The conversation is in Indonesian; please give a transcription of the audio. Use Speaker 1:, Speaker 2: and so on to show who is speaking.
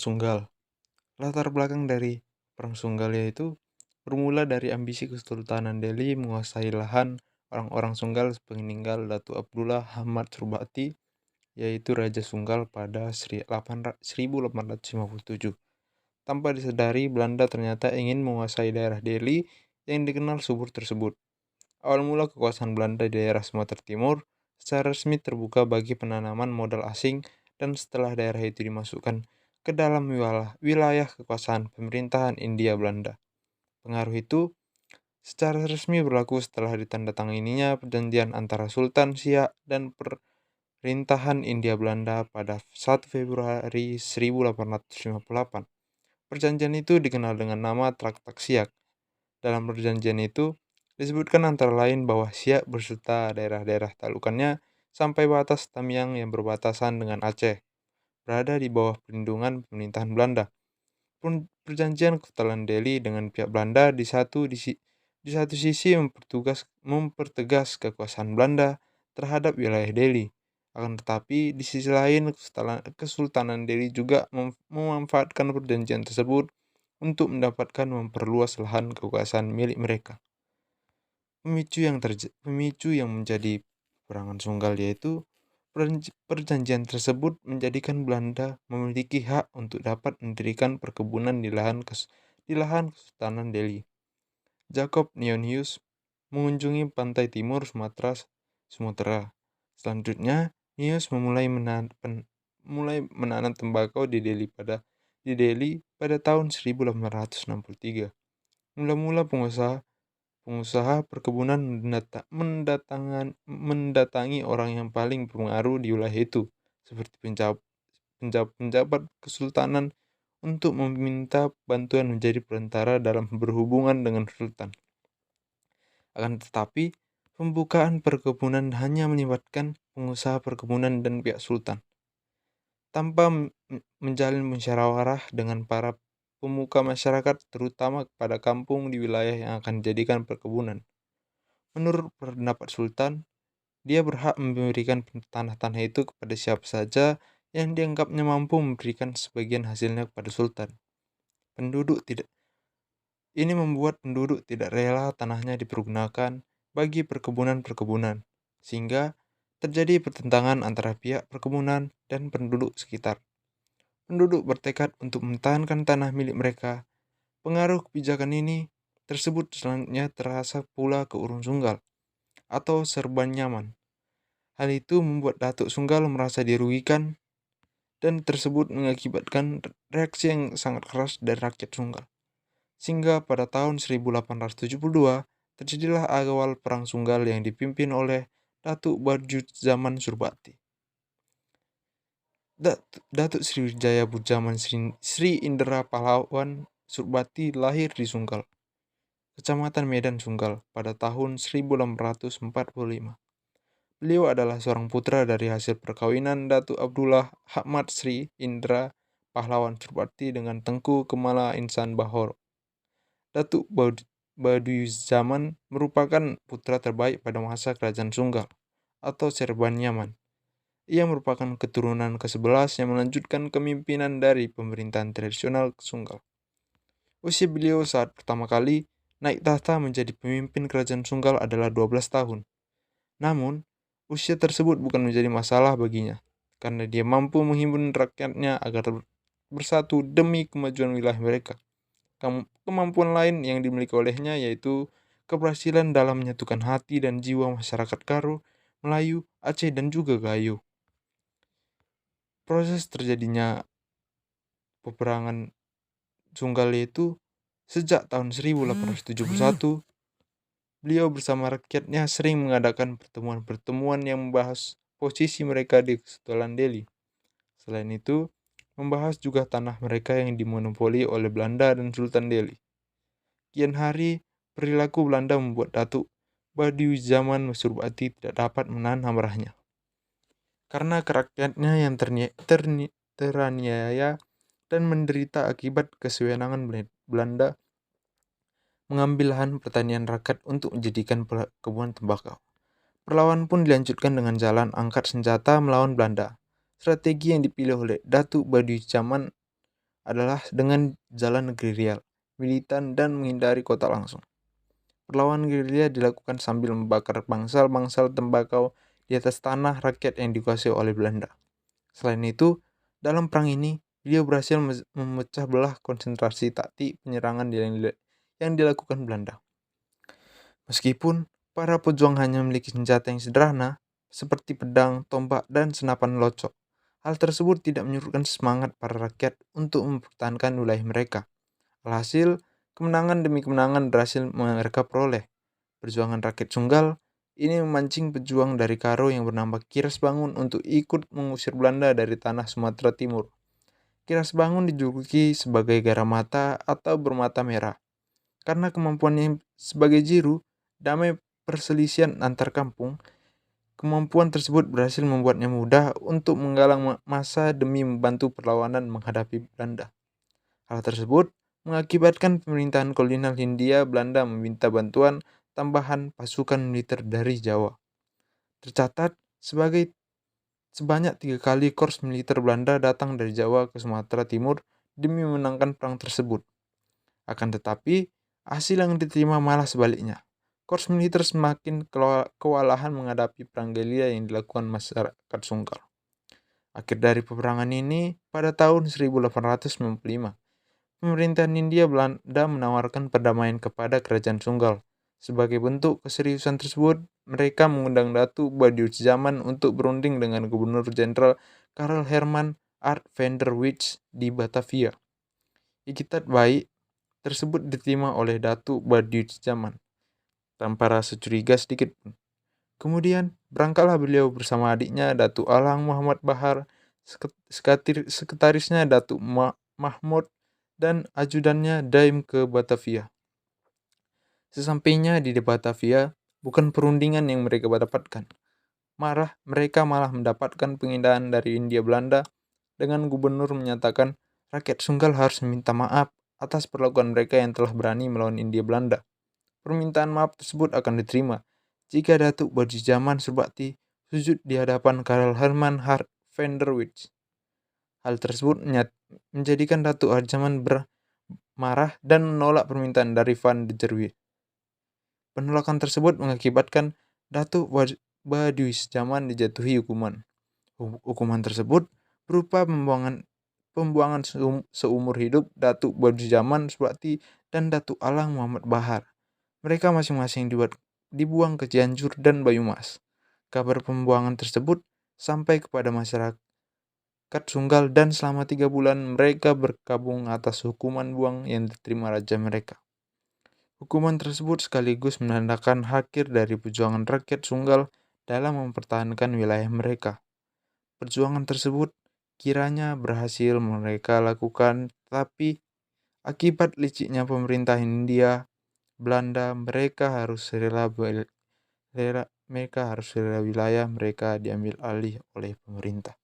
Speaker 1: Sunggal. Latar belakang dari Perang Sunggal yaitu bermula dari ambisi Kesultanan Delhi menguasai lahan orang-orang Sunggal sepeninggal Datu Abdullah Ahmad Surbati, yaitu Raja Sunggal pada 1857. Tanpa disadari, Belanda ternyata ingin menguasai daerah Delhi yang dikenal subur tersebut. Awal mula kekuasaan Belanda di daerah Sumatera Timur secara resmi terbuka bagi penanaman modal asing, dan setelah daerah itu dimasukkan ke dalam wilayah kekuasaan pemerintahan Hindia Belanda. Pengaruh itu secara resmi berlaku setelah ditandatanganinya perjanjian antara Sultan Siak dan pemerintahan Hindia Belanda pada 1 Februari 1858. Perjanjian itu dikenal dengan nama Traktat Siak. Dalam perjanjian itu disebutkan antara lain bahwa Siak berserta daerah-daerah talukannya sampai batas Tamiang yang berbatasan dengan Aceh berada di bawah perlindungan pemerintahan Belanda. Perjanjian Kesultanan Delhi dengan pihak Belanda di satu sisi mempertegas kekuasaan Belanda terhadap wilayah Delhi. Akan tetapi di sisi lain Kesultanan Delhi juga memanfaatkan perjanjian tersebut untuk mendapatkan memperluas lahan kekuasaan milik mereka. Pemicu yang menjadi peperangan Sunggal yaitu perjanjian tersebut menjadikan Belanda memiliki hak untuk dapat mendirikan perkebunan di lahan Kesultanan Delhi. Jacob Nionius mengunjungi pantai timur Sumatera. Selanjutnya, Nionius mulai menanam tembakau di Delhi pada tahun 1863. Mula-mula pengusaha perkebunan mendatangi orang yang paling berpengaruh di wilayah itu, seperti penjabat kesultanan, untuk meminta bantuan menjadi perantara dalam berhubungan dengan sultan. Akan tetapi, pembukaan perkebunan hanya melibatkan pengusaha perkebunan dan pihak sultan, tanpa menjalin musyawarah dengan para pemuka masyarakat, terutama pada kampung di wilayah yang akan dijadikan perkebunan. Menurut pendapat sultan, dia berhak memberikan tanah-tanah itu kepada siapa saja yang dianggapnya mampu memberikan sebagian hasilnya kepada sultan. Ini membuat penduduk tidak rela tanahnya dipergunakan bagi perkebunan-perkebunan, sehingga terjadi pertentangan antara pihak perkebunan dan penduduk sekitar. Penduduk bertekad untuk mempertahankan tanah milik mereka. Pengaruh kebijakan ini tersebut selanjutnya terasa pula ke Urung Sunggal atau Serban Nyaman. Hal itu membuat Datuk Sunggal merasa dirugikan, dan tersebut mengakibatkan reaksi yang sangat keras dari rakyat Sunggal. Sehingga pada tahun 1872 terjadilah awal Perang Sunggal yang dipimpin oleh Datuk Zaman Surbati. Datuk Sriwijaya Bujaman Sri Indra Pahlawan Surbati lahir di Sunggal, Kecamatan Medan Sunggal, pada tahun 1845. Beliau adalah seorang putra dari hasil perkawinan Datuk Abdullah Ahmad Sri Indra Pahlawan Surbati dengan Tengku Kemala Insan Bahor. Datuk Zaman merupakan putra terbaik pada masa Kerajaan Sunggal atau Serban Nyaman. Ia merupakan keturunan ke-11 yang melanjutkan kepemimpinan dari pemerintahan tradisional Sunggal. Usia beliau saat pertama kali naik tahta menjadi pemimpin Kerajaan Sunggal adalah 12 tahun. Namun, usia tersebut bukan menjadi masalah baginya, karena dia mampu menghimpun rakyatnya agar bersatu demi kemajuan wilayah mereka. Kemampuan lain yang dimiliki olehnya yaitu keberhasilan dalam menyatukan hati dan jiwa masyarakat Karo, Melayu, Aceh, dan juga Gayo. Proses terjadinya peperangan Sunggal itu sejak tahun 1871, beliau bersama rakyatnya sering mengadakan pertemuan-pertemuan yang membahas posisi mereka di Kesultanan Delhi. Selain itu, membahas juga tanah mereka yang dimonopoli oleh Belanda dan Sultan Delhi. Kian hari, perilaku Belanda membuat Datuk Zaman Surbati tidak dapat menahan amarahnya. Karena rakyatnya yang teraniaya dan menderita akibat kesewenangan Belanda mengambil lahan pertanian rakyat untuk menjadikan perkebunan tembakau. Perlawanan pun dilanjutkan dengan jalan angkat senjata melawan Belanda. Strategi yang dipilih oleh Datuk Zaman adalah dengan jalan gerilya, militan, dan menghindari kota langsung. Perlawanan gerilya dilakukan sambil membakar bangsal-bangsal tembakau di atas tanah rakyat yang dikuasai oleh Belanda. Selain itu, dalam perang ini, beliau berhasil memecah belah konsentrasi taktik penyerangan yang dilakukan Belanda. Meskipun para pejuang hanya memiliki senjata yang sederhana, seperti pedang, tombak, dan senapan locok, hal tersebut tidak menyurutkan semangat para rakyat untuk mempertahankan wilayah mereka. Alhasil, kemenangan demi kemenangan berhasil mereka peroleh. Perjuangan rakyat Sunggal ini memancing pejuang dari Karo yang bernama Kiras Bangun untuk ikut mengusir Belanda dari tanah Sumatera Timur. Kiras Bangun dijuluki sebagai Garamata atau bermata merah karena kemampuannya sebagai jiru damai perselisihan antar kampung. Kemampuan tersebut berhasil membuatnya mudah untuk menggalang massa demi membantu perlawanan menghadapi Belanda. Hal tersebut mengakibatkan pemerintahan kolonial Hindia Belanda meminta bantuan tambahan pasukan militer dari Jawa. Tercatat sebanyak 3 kali korps militer Belanda datang dari Jawa ke Sumatera Timur demi memenangkan perang tersebut. Akan tetapi, hasil yang diterima malah sebaliknya. Korps militer semakin kewalahan menghadapi perang gerilya yang dilakukan masyarakat Sunggal. Akhir dari peperangan ini, pada tahun 1895, pemerintahan Hindia Belanda menawarkan perdamaian kepada kerajaan Sunggal. Sebagai bentuk keseriusan tersebut, mereka mengundang Datu Badius Zaman untuk berunding dengan Gubernur Jenderal Karel Herman Art van der Wijk di Batavia. Ikitat baik tersebut diterima oleh Datu Badius Zaman tanpa rasa curiga sedikit pun. Kemudian berangkatlah beliau bersama adiknya Datu Alang Muhammad Bahar, sekretarisnya Datu Mahmud, dan ajudannya Daim ke Batavia. Sesampainya di Batavia, bukan perundingan yang mereka dapatkan. Mereka malah mendapatkan pengindahan dari Hindia Belanda dengan gubernur menyatakan rakyat Sunggal harus meminta maaf atas perlakuan mereka yang telah berani melawan Hindia Belanda. Permintaan maaf tersebut akan diterima jika Datuk Badius Zaman Surbakti sujud di hadapan Karel Herman Hart van der Wijk. Hal tersebut menjadikan Datuk Zaman marah dan menolak permintaan dari Van der Wijk. Penolakan tersebut mengakibatkan Datuk Badius Zaman dijatuhi hukuman. Hukuman tersebut berupa pembuangan seumur hidup Datuk Badius Zaman Surbakti dan Datuk Alang Muhammad Bahar. Mereka masing-masing dibuang ke Cianjur dan Banyumas. Kabar pembuangan tersebut sampai kepada masyarakat Sunggal dan selama 3 bulan mereka berkabung atas hukuman buang yang diterima raja mereka. Hukuman tersebut sekaligus menandakan akhir dari perjuangan rakyat Sunggal dalam mempertahankan wilayah mereka. Perjuangan tersebut kiranya berhasil mereka lakukan, tapi akibat liciknya pemerintah Hindia Belanda, mereka harus rela wilayah mereka diambil alih oleh pemerintah.